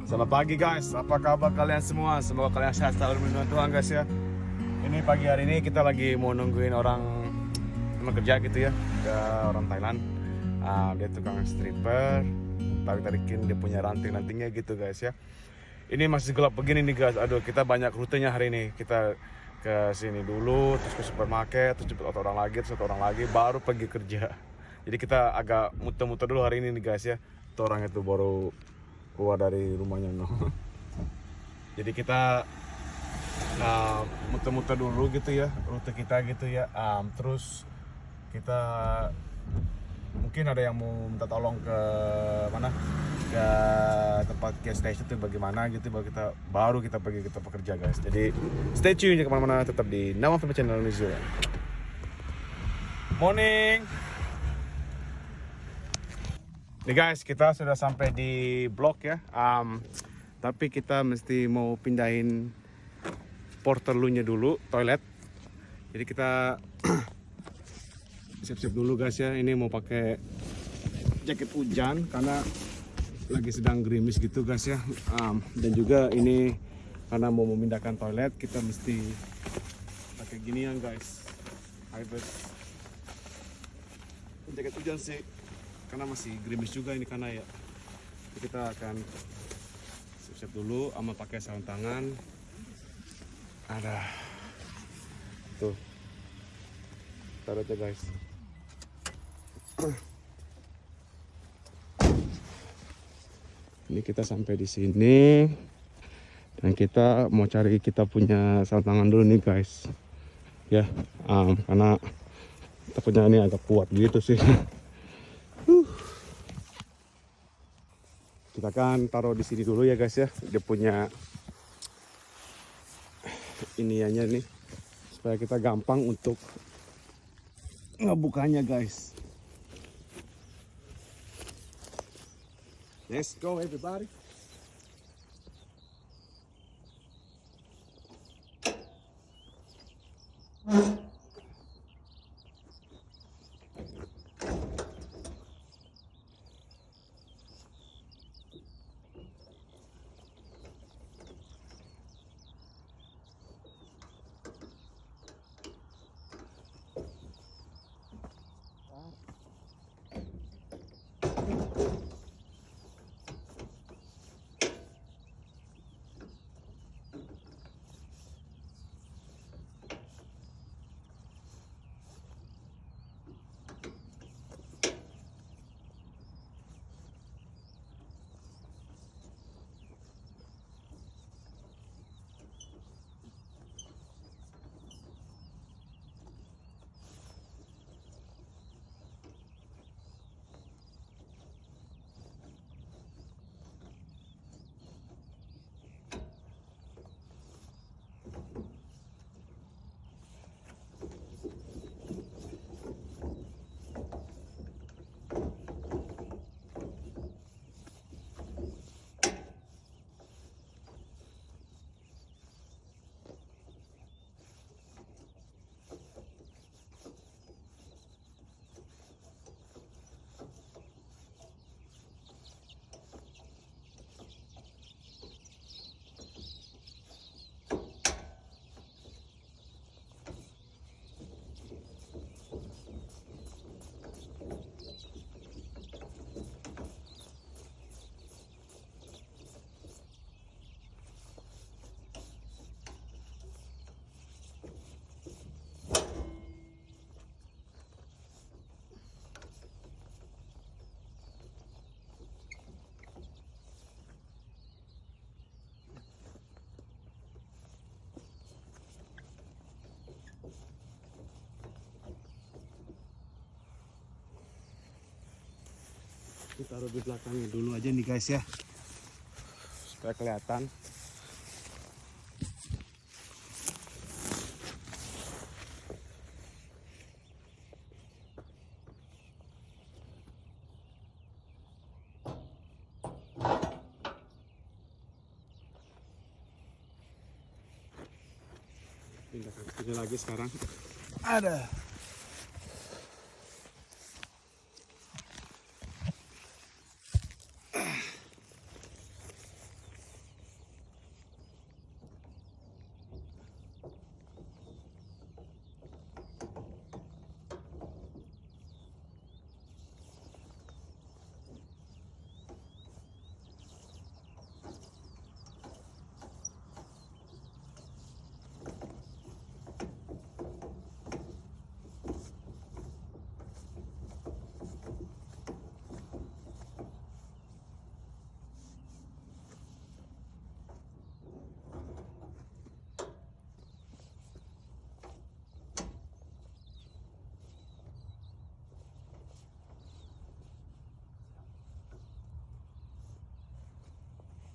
Selamat pagi guys, apa kabar kalian semua? Semoga kalian sehat selalu menurut Tuhan guys ya. Ini pagi hari ini kita lagi mau nungguin orang teman kerja gitu ya, ke orang Thailand. Dia tukang stripper, tarik-tarikin dia punya ranting-rantingnya gitu guys ya. Ini masih gelap begini nih guys, aduh kita banyak rutenya hari ini. Kita ke sini dulu, terus ke supermarket, terus jemput orang lagi, terus orang lagi, baru pergi kerja. Jadi kita agak muter-muter dulu hari ini nih guys ya. Tuh orang itu baru keluar dari rumahnya no. Jadi kita muter-muter dulu gitu ya rute kita gitu ya. Terus kita mungkin ada yang mau minta tolong ke mana, ke tempat gas station itu bagaimana gitu, baru kita pergi kita bekerja guys. Jadi stay tune, jangan kemana-mana, tetap di Nama Film Channel New Zealand. Morning. Nih guys, kita sudah sampai di blok ya. Tapi kita mesti mau pindahin porterlunya dulu, toilet. Jadi kita siap-siap dulu guys ya. Ini mau pakai jaket hujan karena lagi sedang gerimis gitu guys ya. Dan juga ini karena mau memindahkan toilet, kita mesti pakai ginian guys. High-vis jaket hujan sih, karena masih gerimis juga ini karena ya. Jadi kita akan siap-siap dulu sama pakai sarung tangan. Ada tuh, taruh aja guys. Ini kita sampai di sini dan kita mau cari kita punya sarung tangan dulu nih guys ya. Karena takutnya ini agak kuat gitu sih. Kita kan taruh di sini dulu ya guys ya. Dia punya iniannya nih supaya kita gampang untuk ngebukanya guys. Let's go everybody. Kita taruh di belakangnya dulu aja nih guys ya, supaya kelihatan. Pindahkan ini lagi sekarang. Ada.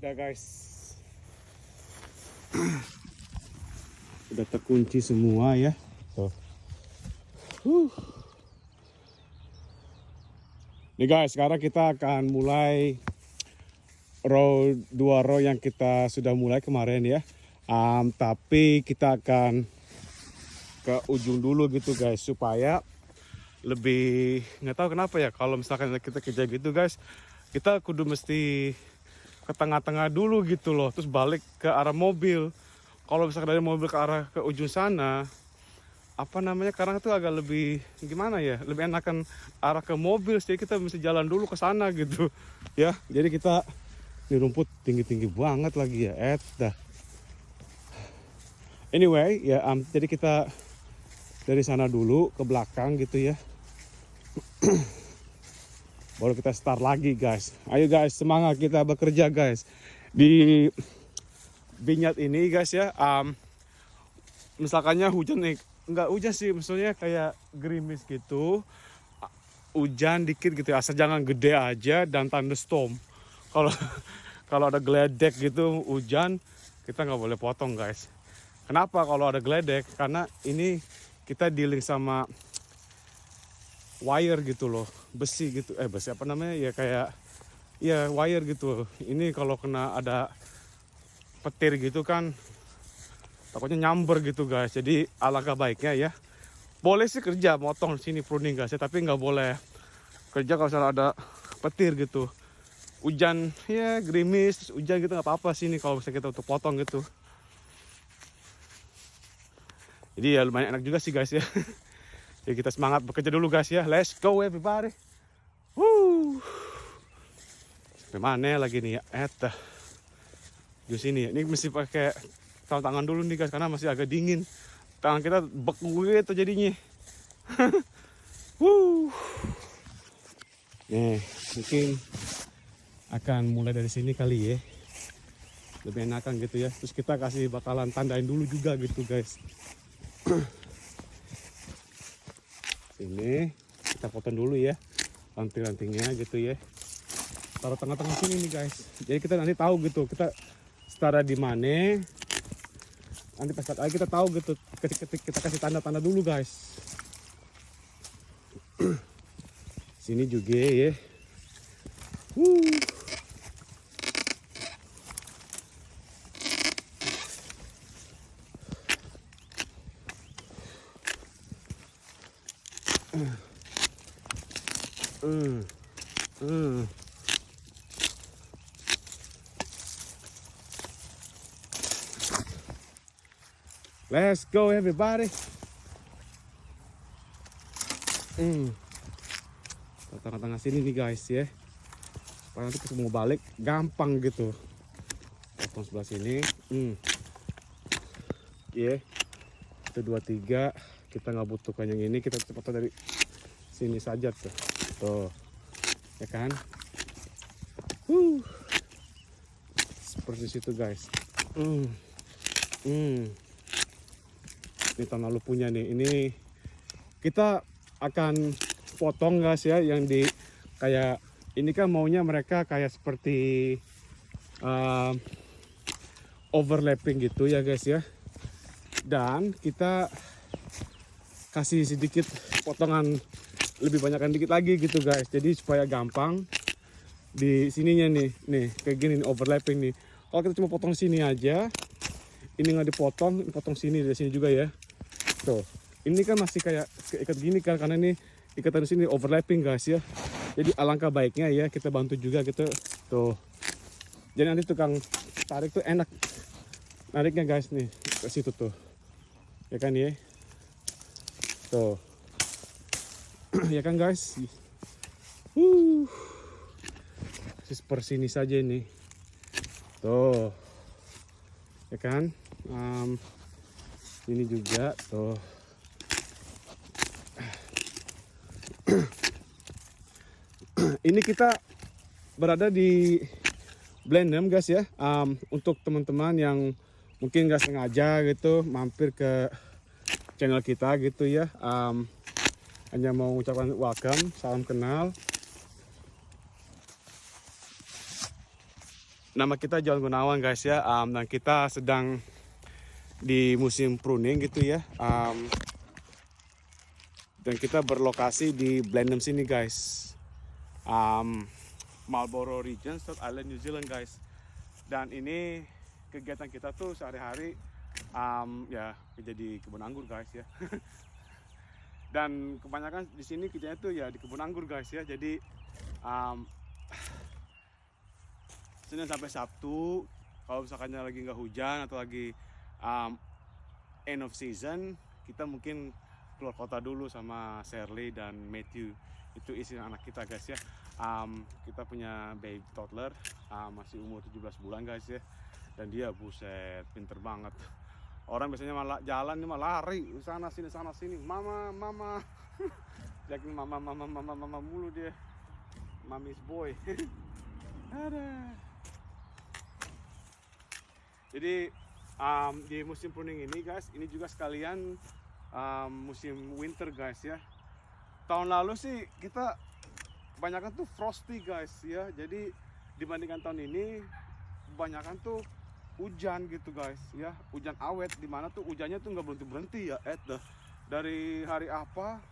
Udah guys, udah terkunci semua ya. Tuh. Nih guys, sekarang kita akan mulai dua row yang kita sudah mulai kemarin ya. Tapi kita akan ke ujung dulu gitu guys, supaya lebih, nggak tahu kenapa ya, kalau misalkan kita kerja gitu guys, kita kudu mesti ke tengah-tengah dulu gitu loh, terus balik ke arah mobil. Kalau misalkan dari mobil ke arah ke ujung sana, apa namanya, karena itu agak lebih gimana ya, lebih enakan arah ke mobil, jadi kita mesti jalan dulu ke sana gitu ya. Jadi kita, ini rumput tinggi-tinggi banget lagi ya, anyway ya, jadi kita dari sana dulu ke belakang gitu ya. Baru kita start lagi guys. Ayo guys, semangat kita bekerja guys. Di Binyat ini guys ya, misalkannya hujan nih, enggak hujan sih, maksudnya kayak gerimis gitu, hujan dikit gitu ya, asal jangan gede aja dan thunderstorm. Kalau kalau ada geledek gitu hujan, kita nggak boleh potong guys. Kenapa kalau ada geledek? Karena ini kita dealing sama wire gitu loh, besi gitu, besi apa namanya ya, kayak ya wire gitu. Ini kalau kena ada petir gitu kan, takutnya nyamber gitu guys. Jadi alangkah baiknya ya, boleh sih kerja motong sini pruning guys ya, tapi nggak boleh kerja kalau misalnya ada petir gitu, hujan ya, gerimis, hujan gitu, nggak apa-apa sini kalau misalnya kita untuk potong gitu. Jadi ya lumayan enak juga sih guys ya. Jadi kita semangat bekerja dulu guys ya. Let's go everybody. Woo. Sampai mana lagi nih ya? Di sini ya. Ini mesti pakai sarung tangan dulu nih guys, karena masih agak dingin. Tangan kita beku gitu jadinya. Woo. Nih, mungkin akan mulai dari sini kali ya. Lebih enakan gitu ya. Terus kita kasih bakalan tandain dulu juga gitu guys. Ini kita potong dulu ya ranting-rantingnya gitu ya, taruh tengah-tengah sini nih guys. Jadi kita nanti tahu gitu kita setara di mana, nanti pas saat kita tahu gitu, kita kasih tanda-tanda dulu guys. Sini juga ya. Let's go everybody. Tengah-tengah sini nih guys ya, supaya nanti kita mau balik gampang gitu. Potong sebelah sini. Ya, 1, 2, 3. Kita nggak butuhkan yang ini, kita potong dari sini saja tuh ya kan. Seperti situ guys. Ini tahun lalu punya nih. Ini kita akan potong guys ya, yang di kayak ini kan maunya mereka kayak seperti overlapping gitu ya guys ya. Dan kita kasih sedikit potongan lebih banyakkan dikit lagi gitu guys. Jadi supaya gampang di sininya nih kayak gini nih, overlapping nih. Kalau kita cuma potong sini aja, ini nggak dipotong, potong sini dari sini juga ya. Tuh, ini kan masih kayak keikat gini kan, karena ini ikatan di sini overlapping guys ya. Jadi alangkah baiknya ya kita bantu juga gitu. Tuh. Jadi nanti tukang tarik tuh enak nariknya guys nih ke situ tuh. Ya kan ya. Tuh. Ya kan guys. Seperti sini saja nih. Tuh. Ya kan? Ini juga tuh. Ini kita berada di Blenheim guys ya. Untuk teman-teman yang mungkin gak sengaja gitu mampir ke channel kita gitu ya, hanya mau ucapkan welcome, salam kenal. Nama kita John Gunawan guys ya, dan kita sedang di musim pruning gitu ya, dan kita berlokasi di Blenheim sini guys, Marlborough Region, South Island, New Zealand guys. Dan ini kegiatan kita tuh sehari-hari ya kerja di kebun anggur guys ya. Dan kebanyakan di sini kerjanya tuh ya di kebun anggur guys ya. Jadi Senin sampai Sabtu, kalau misalkannya lagi nggak hujan atau lagi end of season, kita mungkin keluar kota dulu sama Shirley dan Matthew. Itu isi anak kita guys ya. Kita punya baby toddler, masih umur 17 bulan guys ya. Dan dia buset pinter banget. Orang biasanya malah jalan ini malah lari sana sini, mama. Jadi mama mulu dia. Mami's boy. Ada. Jadi di musim pruning ini guys, ini juga sekalian musim winter guys ya. Tahun lalu sih kita kebanyakan tuh frosty guys ya. Jadi dibandingkan tahun ini kebanyakan tuh hujan gitu guys ya, hujan awet, dimana tuh hujannya tuh nggak berhenti ya. Dari hari apa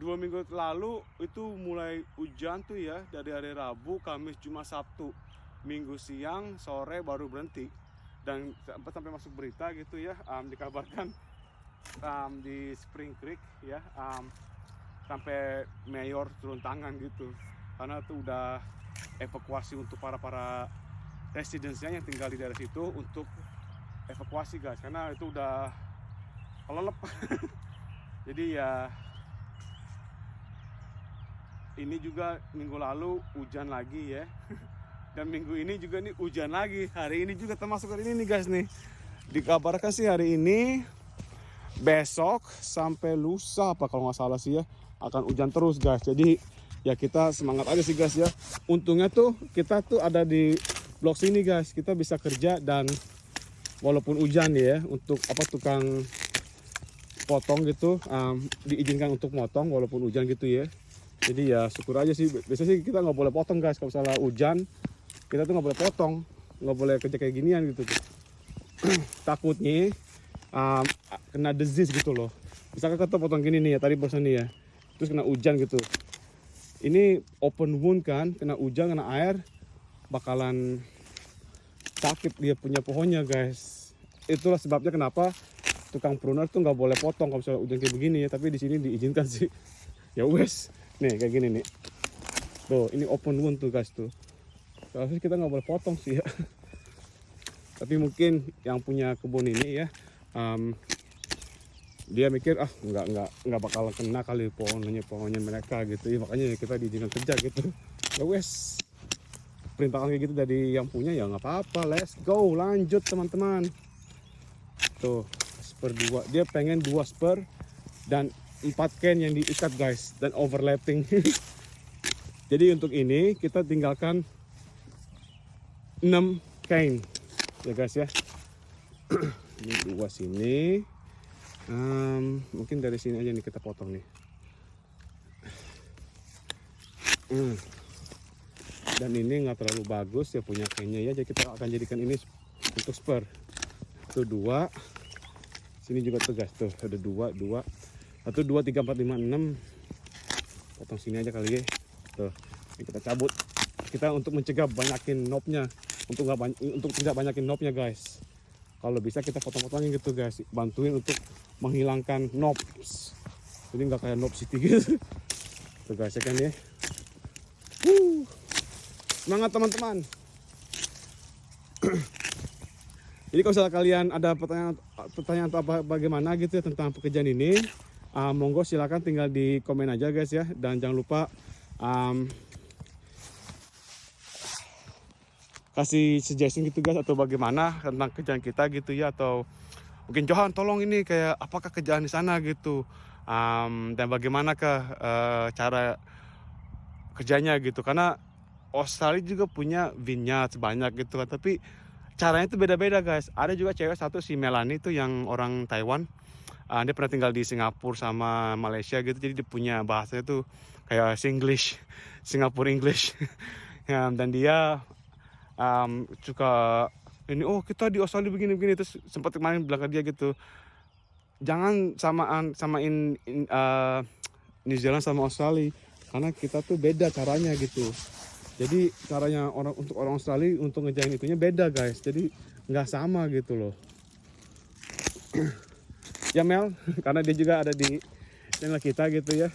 2 minggu lalu itu mulai hujan tuh ya, dari hari Rabu, Kamis, Jumat, Sabtu, Minggu siang, sore baru berhenti. Dan sampai masuk berita gitu ya, dikabarkan di Spring Creek ya, sampai mayor turun tangan gitu, karena tuh udah evakuasi untuk para residensnya yang tinggal di daerah situ untuk evakuasi guys, karena itu udah kelelep. Jadi ya ini juga minggu lalu hujan lagi ya. Dan minggu ini juga nih hujan lagi. Hari ini juga termasuk hari ini nih guys nih. Dikabarkan sih hari ini, besok sampai lusa apa kalau nggak salah sih ya, akan hujan terus guys. Jadi ya kita semangat aja sih guys ya. Untungnya tuh kita tuh ada di blok sini guys, kita bisa kerja dan walaupun hujan ya, untuk tukang potong gitu diizinkan untuk motong walaupun hujan gitu ya. Jadi ya syukur aja sih. Biasanya sih kita nggak boleh potong guys, kalau misalnya hujan kita tuh nggak boleh potong, nggak boleh kerja kayak ginian gitu tuh. Takutnya kena disease gitu loh. Misalkan kita potong gini nih ya, tadi bosan nih ya, terus kena hujan gitu. Ini open wound kan, kena hujan, kena air, bakalan sakit dia punya pohonnya guys. Itulah sebabnya kenapa tukang pruner tuh nggak boleh potong kalau misalnya hujan kayak begini ya. Tapi di sini diizinkan sih. Ya wes, nih kayak gini nih. Tuh, ini open wound tuh guys tuh. Seharusnya kita nggak boleh potong sih ya. Tapi mungkin yang punya kebun ini ya, dia mikir nggak bakal kena kali pohonnya mereka gitu ya. Makanya kita diizinkan kerja gitu. Ya wes, perintahan kayak gitu dari yang punya ya nggak apa-apa. Let's go, lanjut teman-teman. Tuh spur 2, dia pengen 2 spur dan 4 can yang diikat guys, dan overlapping. Jadi untuk ini kita tinggalkan 6 can ya guys ya. Ini 2 sini, mungkin dari sini aja nih kita potong nih. Dan ini nggak terlalu bagus ya punya cannya ya, jadi kita akan jadikan ini untuk spur. Itu 2, sini juga tuh guys, tuh ada 2, 1, 2, 3, 4, 5, 6. Potong sini aja kali ya. Tuh, ini kita cabut. Kita untuk mencegah banyakin knobnya, untuk tidak banyakin knobnya guys. Kalau bisa kita potong-potongin gitu guys, bantuin untuk menghilangkan knobs. Jadi nggak kayak knob city gitu. Tuh guys ya kan ya. Semangat teman-teman. Jadi kalau misalnya kalian ada pertanyaan atau bagaimana gitu ya tentang pekerjaan ini, monggo silakan tinggal di komen aja guys ya. Dan jangan lupa kasih suggestion gitu guys, atau bagaimana tentang kerjaan kita gitu ya, atau mungkin Johan tolong ini kayak apakah kerjaan di sana gitu, dan bagaimanakah cara kerjanya gitu. Karena Australia juga punya vineyard banyak gitu kan, tapi caranya itu beda-beda guys. Ada juga cewek satu, si Melanie itu yang orang Taiwan, dia pernah tinggal di Singapura sama Malaysia gitu, jadi dia punya bahasanya tuh kayak Singlish, Singapore English. Ya, dan dia suka ini, oh kita di Australia begini-begini, terus sempat kemarin bilang ke dia gitu, jangan samain New Zealand sama Australia, karena kita tuh beda caranya gitu. Jadi caranya untuk orang Australia untuk ngejain itunya beda guys, jadi nggak sama gitu loh. Ya Mel, karena dia juga ada di channel kita gitu ya.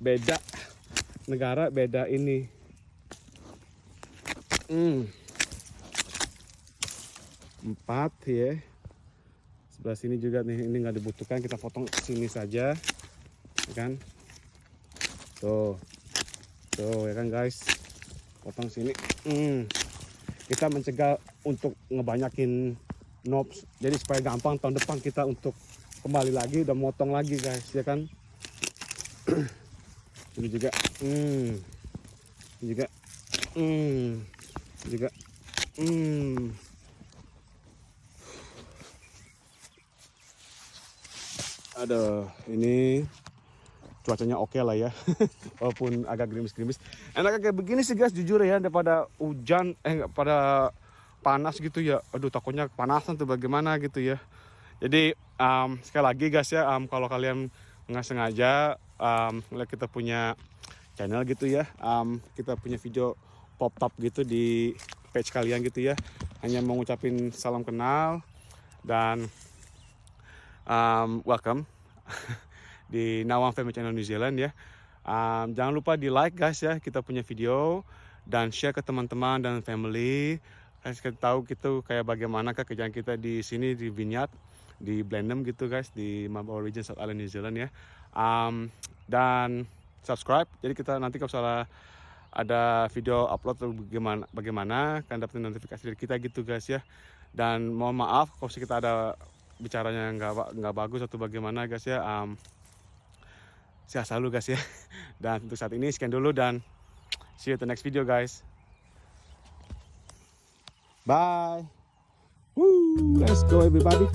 Beda negara, beda ini. Empat ya. Sebelah sini juga nih, ini nggak dibutuhkan, kita potong sini saja, kan? Tuh ya kan guys, potong sini. Kita mencegah untuk ngebanyakin knobs, jadi supaya gampang tahun depan kita untuk kembali lagi dan motong lagi guys, ya kan? Ini juga, aduh, ini cuacanya oke lah ya, walaupun agak gerimis-gerimis. Enak kayak begini sih guys, jujur ya, daripada hujan, pada panas gitu ya. Aduh, takutnya kepanasan tuh bagaimana gitu ya. Jadi sekali lagi guys ya, kalau kalian nggak sengaja ngeliat kita punya channel gitu ya, kita punya video pop up gitu di page kalian gitu ya, hanya mau ngucapin salam kenal dan welcome di Nawang Family Channel New Zealand ya. Jangan lupa di like guys ya kita punya video, dan share ke teman-teman dan family. Kita tahu gitu kayak bagaimana kerjaan kita di sini di Vineyard, di Blenheim gitu guys, di Marlborough Region South Island New Zealand ya. Dan subscribe, jadi kita nanti kalau salah ada video upload atau bagaimana kan dapat notifikasi dari kita gitu guys ya. Dan mohon maaf kalau kita ada bicaranya nggak bagus atau bagaimana guys ya. Sehat selalu guys ya. Dan untuk saat ini sekian dulu, dan see you at the next video guys. Bye. Woo, let's go everybody.